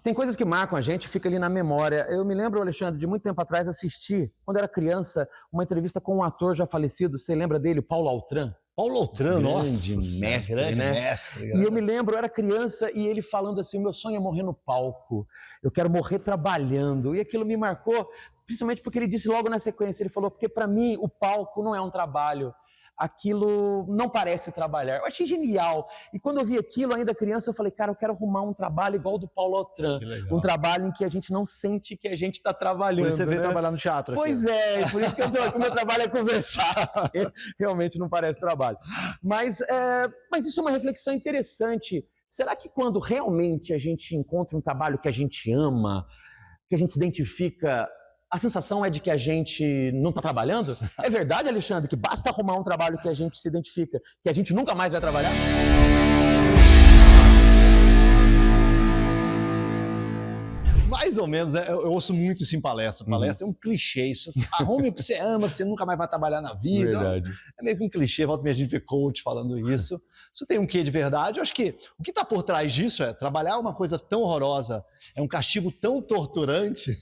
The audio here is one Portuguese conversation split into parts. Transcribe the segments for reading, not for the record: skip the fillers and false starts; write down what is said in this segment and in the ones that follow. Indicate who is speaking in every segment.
Speaker 1: Tem coisas que marcam a gente, fica ali na memória. Eu me lembro, Alexandre, de muito tempo atrás assistir, quando eu era criança, uma entrevista com um ator já falecido. Você lembra dele, o Paulo Altran?
Speaker 2: Paulo Altran,
Speaker 1: Grande
Speaker 2: nossa,
Speaker 1: mestre,
Speaker 2: grande
Speaker 1: né?
Speaker 2: mestre.
Speaker 1: E eu me lembro, eu era criança e ele falando assim, o meu sonho é morrer no palco, eu quero morrer trabalhando. E aquilo me marcou, principalmente porque ele disse logo na sequência, ele falou, porque para mim o palco não é um trabalho, aquilo não parece trabalhar. Eu achei genial. E quando eu vi aquilo, ainda criança, eu falei, cara, eu quero arrumar um trabalho igual o do Paulo Altran. Um trabalho em que a gente não sente que a gente está trabalhando.
Speaker 2: Por isso você veio
Speaker 1: né?
Speaker 2: trabalhar no teatro aqui.
Speaker 1: Pois é, por isso que o meu trabalho é conversar. Realmente não parece trabalho. Mas isso é uma reflexão interessante. Será que quando realmente a gente encontra um trabalho que a gente ama, que a gente se identifica, a sensação é de que a gente não está trabalhando? É verdade, Alexandre, que basta arrumar um trabalho que a gente se identifica, que a gente nunca mais vai trabalhar?
Speaker 2: Mais ou menos, eu ouço muito isso em palestra. Palestra é um clichê, isso. Arrume o que você ama, que você nunca mais vai trabalhar na vida.
Speaker 1: Verdade.
Speaker 2: É meio que um clichê, volta e meia a gente vê coach falando isso. Isso tem um quê de verdade? Eu acho que o que está por trás disso é trabalhar uma coisa tão horrorosa, é um castigo tão torturante,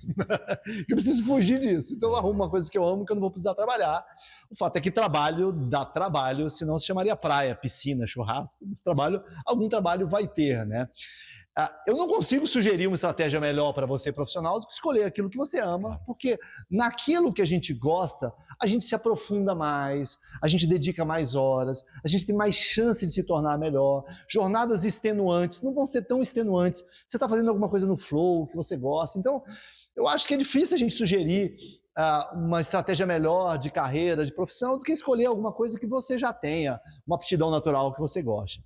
Speaker 2: que eu preciso fugir disso. Então eu arrumo uma coisa que eu amo que eu não vou precisar trabalhar. O fato é que trabalho dá trabalho, senão se chamaria praia, piscina, churrasco. Esse trabalho, algum trabalho vai ter, né? Eu não consigo sugerir uma estratégia melhor para você profissional do que escolher aquilo que você ama, porque naquilo que a gente gosta, a gente se aprofunda mais, a gente dedica mais horas, a gente tem mais chance de se tornar melhor. Jornadas extenuantes não vão ser tão extenuantes. Você está fazendo alguma coisa no flow que você gosta. Então, eu acho que é difícil a gente sugerir uma estratégia melhor de carreira, de profissão, do que escolher alguma coisa que você já tenha, uma aptidão natural que você goste.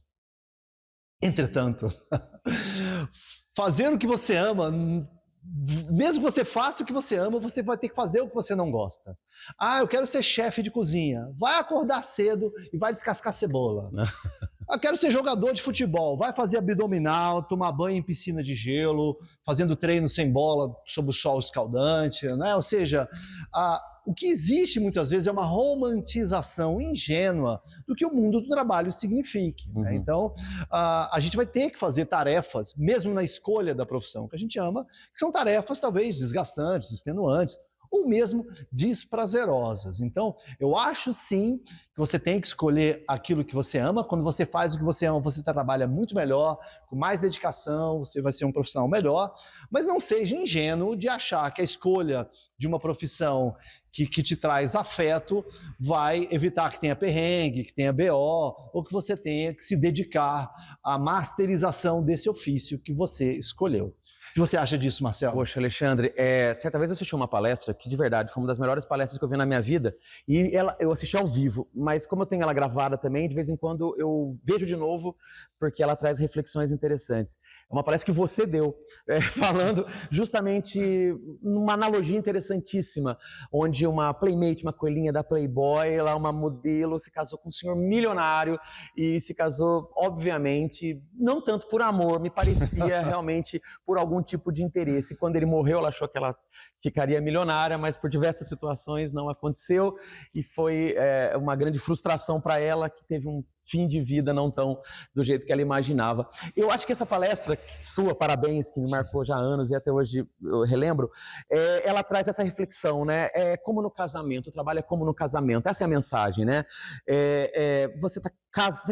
Speaker 2: Entretanto, fazer o que você ama, mesmo que você faça o que você ama, você vai ter que fazer o que você não gosta. Eu quero ser chefe de cozinha. Vai acordar cedo e vai descascar cebola. Eu quero ser jogador de futebol. Vai fazer abdominal, tomar banho em piscina de gelo, fazendo treino sem bola sob o sol escaldante, né? Ou seja, o que existe muitas vezes é uma romantização ingênua do que o mundo do trabalho signifique. Né? Então, a gente vai ter que fazer tarefas, mesmo na escolha da profissão que a gente ama, que são tarefas talvez desgastantes, extenuantes, ou mesmo desprazerosas. Então, eu acho sim que você tem que escolher aquilo que você ama. Quando você faz o que você ama, você trabalha muito melhor, com mais dedicação, você vai ser um profissional melhor, mas não seja ingênuo de achar que a escolha de uma profissão que te traz afeto vai evitar que tenha perrengue, que tenha BO, ou que você tenha que se dedicar à masterização desse ofício que você escolheu. O que você acha disso, Marcelo?
Speaker 1: Poxa, Alexandre, certa vez eu assisti uma palestra que, de verdade, foi uma das melhores palestras que eu vi na minha vida, e eu assisti ao vivo, mas como eu tenho ela gravada também, de vez em quando eu vejo de novo, porque ela traz reflexões interessantes. É uma palestra que você deu, falando justamente numa analogia interessantíssima, onde uma playmate, uma coelhinha da Playboy, lá uma modelo, se casou com um senhor milionário, e se casou, obviamente, não tanto por amor, me parecia realmente por algum tipo de interesse. Quando ele morreu, ela achou que ela ficaria milionária, mas por diversas situações não aconteceu e foi uma grande frustração para ela, que teve um fim de vida não tão do jeito que ela imaginava. Eu acho que essa palestra sua, parabéns, que me marcou já há anos e até hoje eu relembro, ela traz essa reflexão, né? Como no casamento, o trabalho é como no casamento, essa é a mensagem, né? Você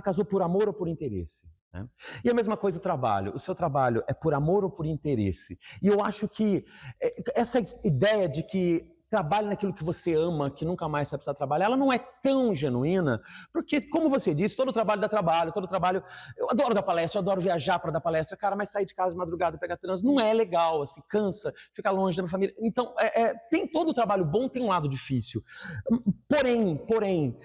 Speaker 1: casou por amor ou por interesse? Né? E a mesma coisa o trabalho. O seu trabalho é por amor ou por interesse? E eu acho que essa ideia de que trabalhe naquilo que você ama, que nunca mais você vai precisar trabalhar, ela não é tão genuína, porque, como você disse, todo trabalho dá trabalho, todo trabalho... Eu adoro dar palestra, eu adoro viajar para dar palestra, cara, mas sair de casa de madrugada, pegar trânsito, não é legal, assim, cansa, fica longe da minha família. Então, tem todo o trabalho bom, tem um lado difícil. Porém,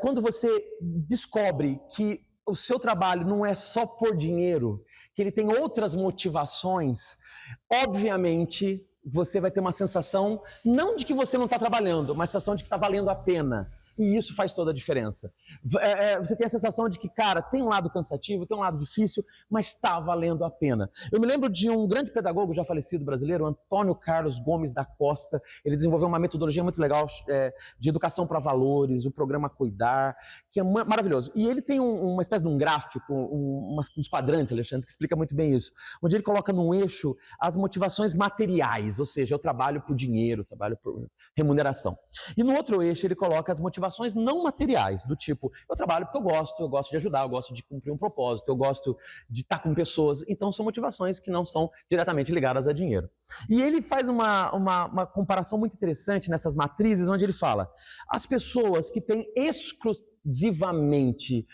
Speaker 1: quando você descobre que o seu trabalho não é só por dinheiro, que ele tem outras motivações, obviamente você vai ter uma sensação, não de que você não está trabalhando, mas a sensação de que está valendo a pena. E isso faz toda a diferença. Você tem a sensação de que, cara, tem um lado cansativo, tem um lado difícil, mas está valendo a pena. Eu me lembro de um grande pedagogo já falecido brasileiro, Antônio Carlos Gomes da Costa. Ele desenvolveu uma metodologia muito legal de educação para valores, o programa Cuidar, que é maravilhoso. E ele tem uma espécie de um gráfico, uns quadrantes, Alexandre, que explica muito bem isso, onde ele coloca num eixo as motivações materiais, ou seja, eu trabalho por dinheiro, eu trabalho por remuneração. E no outro eixo ele coloca as motivações não materiais, do tipo, eu trabalho porque eu gosto de ajudar, eu gosto de cumprir um propósito, eu gosto de estar com pessoas. Então são motivações que não são diretamente ligadas a dinheiro. E ele faz uma comparação muito interessante nessas matrizes, onde ele fala, as pessoas que têm exclusivamente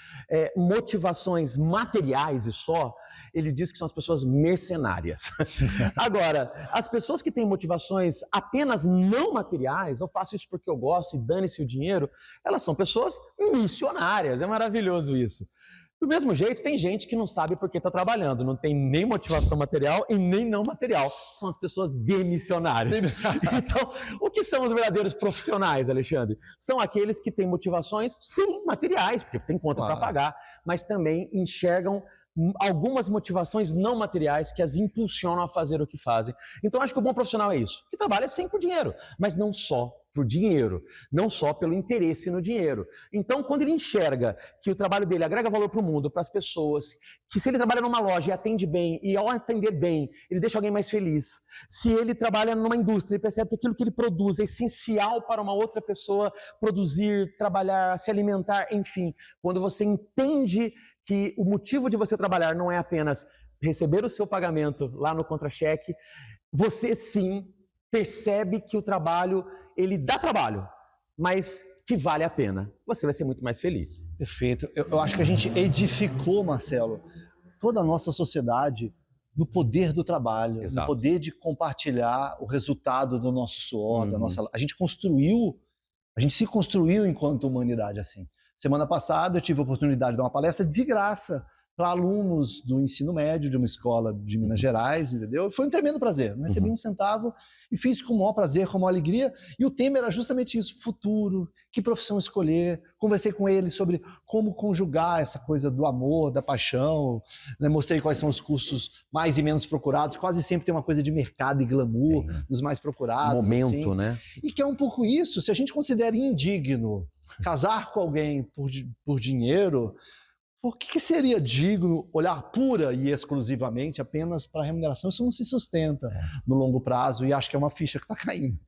Speaker 1: motivações materiais e só, ele diz que são as pessoas mercenárias. Agora, as pessoas que têm motivações apenas não materiais, eu faço isso porque eu gosto e dane-se o dinheiro, elas são pessoas missionárias, é maravilhoso isso. Do mesmo jeito, tem gente que não sabe por que está trabalhando, não tem nem motivação material e nem não material. São as pessoas demissionárias. Então, o que são os verdadeiros profissionais, Alexandre? São aqueles que têm motivações, sim, materiais, porque tem conta para pagar, mas também enxergam algumas motivações não materiais que as impulsionam a fazer o que fazem. Então, acho que o bom profissional é isso, que trabalha sim por dinheiro, mas não só por dinheiro, não só pelo interesse no dinheiro. Então, quando ele enxerga que o trabalho dele agrega valor para o mundo, para as pessoas, que se ele trabalha numa loja e atende bem, e ao atender bem, ele deixa alguém mais feliz. Se ele trabalha numa indústria e percebe que aquilo que ele produz é essencial para uma outra pessoa produzir, trabalhar, se alimentar, enfim. Quando você entende que o motivo de você trabalhar não é apenas receber o seu pagamento lá no contra-cheque, você sim percebe que o trabalho, ele dá trabalho, mas que vale a pena. Você vai ser muito mais feliz.
Speaker 2: Perfeito. Eu acho que a gente edificou, Marcelo, toda a nossa sociedade no poder do trabalho,
Speaker 1: Exato.
Speaker 2: no poder de compartilhar o resultado do nosso suor, da nossa... A gente se construiu enquanto humanidade assim. Semana passada eu tive a oportunidade de dar uma palestra de graça para alunos do ensino médio de uma escola de Minas Gerais, entendeu? Foi um tremendo prazer. Não recebi um centavo e fiz com o maior prazer, com a maior alegria. E o tema era justamente isso, futuro, que profissão escolher. Conversei com ele sobre como conjugar essa coisa do amor, da paixão. Né? Mostrei quais são os cursos mais e menos procurados. Quase sempre tem uma coisa de mercado e glamour dos mais procurados.
Speaker 1: Momento,
Speaker 2: assim.
Speaker 1: né?
Speaker 2: E que é um pouco isso. Se a gente considera indigno casar com alguém por dinheiro... Por que seria digno olhar pura e exclusivamente apenas para a remuneração? Isso não se sustenta no longo prazo e acho que é uma ficha que está caindo.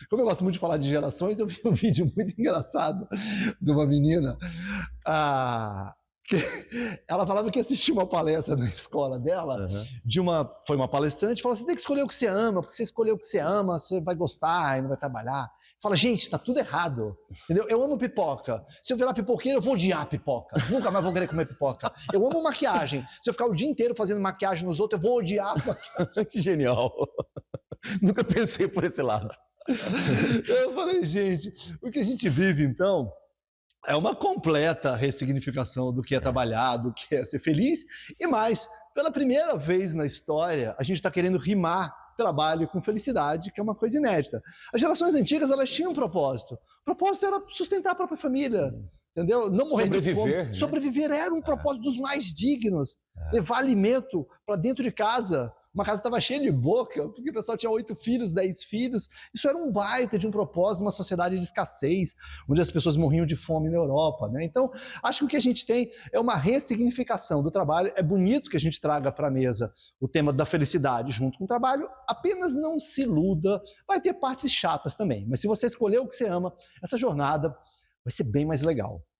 Speaker 2: Como eu gosto muito de falar de gerações, eu vi um vídeo muito engraçado de uma menina que ela falava que assistiu uma palestra na escola dela, foi uma palestrante, falou assim, tem que escolher o que você ama, porque se você escolher o que você ama, você vai gostar e não vai trabalhar. Fala, gente, está tudo errado, entendeu? Eu amo pipoca. Se eu virar pipoqueiro, eu vou odiar pipoca. Nunca mais vou querer comer pipoca. Eu amo maquiagem. Se eu ficar o dia inteiro fazendo maquiagem nos outros, eu vou odiar maquiagem.
Speaker 1: Que genial. Nunca pensei por esse lado.
Speaker 2: Eu falei, gente, o que a gente vive, então, é uma completa ressignificação do que é trabalhar, do que é ser feliz. E mais, pela primeira vez na história, a gente está querendo rimar trabalho com felicidade, que é uma coisa inédita. As gerações antigas, elas tinham um propósito. O propósito era sustentar a própria família, entendeu? Não morrer de fome.
Speaker 1: Né?
Speaker 2: Sobreviver era um propósito dos mais dignos. Levar alimento para dentro de casa. Uma casa estava cheia de boca, porque o pessoal tinha 8 filhos, 10 filhos. Isso era um baita de um propósito, uma sociedade de escassez, onde as pessoas morriam de fome na Europa, né? Então, acho que o que a gente tem é uma ressignificação do trabalho. É bonito que a gente traga para a mesa o tema da felicidade junto com o trabalho, apenas não se iluda, vai ter partes chatas também. Mas se você escolher o que você ama, essa jornada vai ser bem mais legal.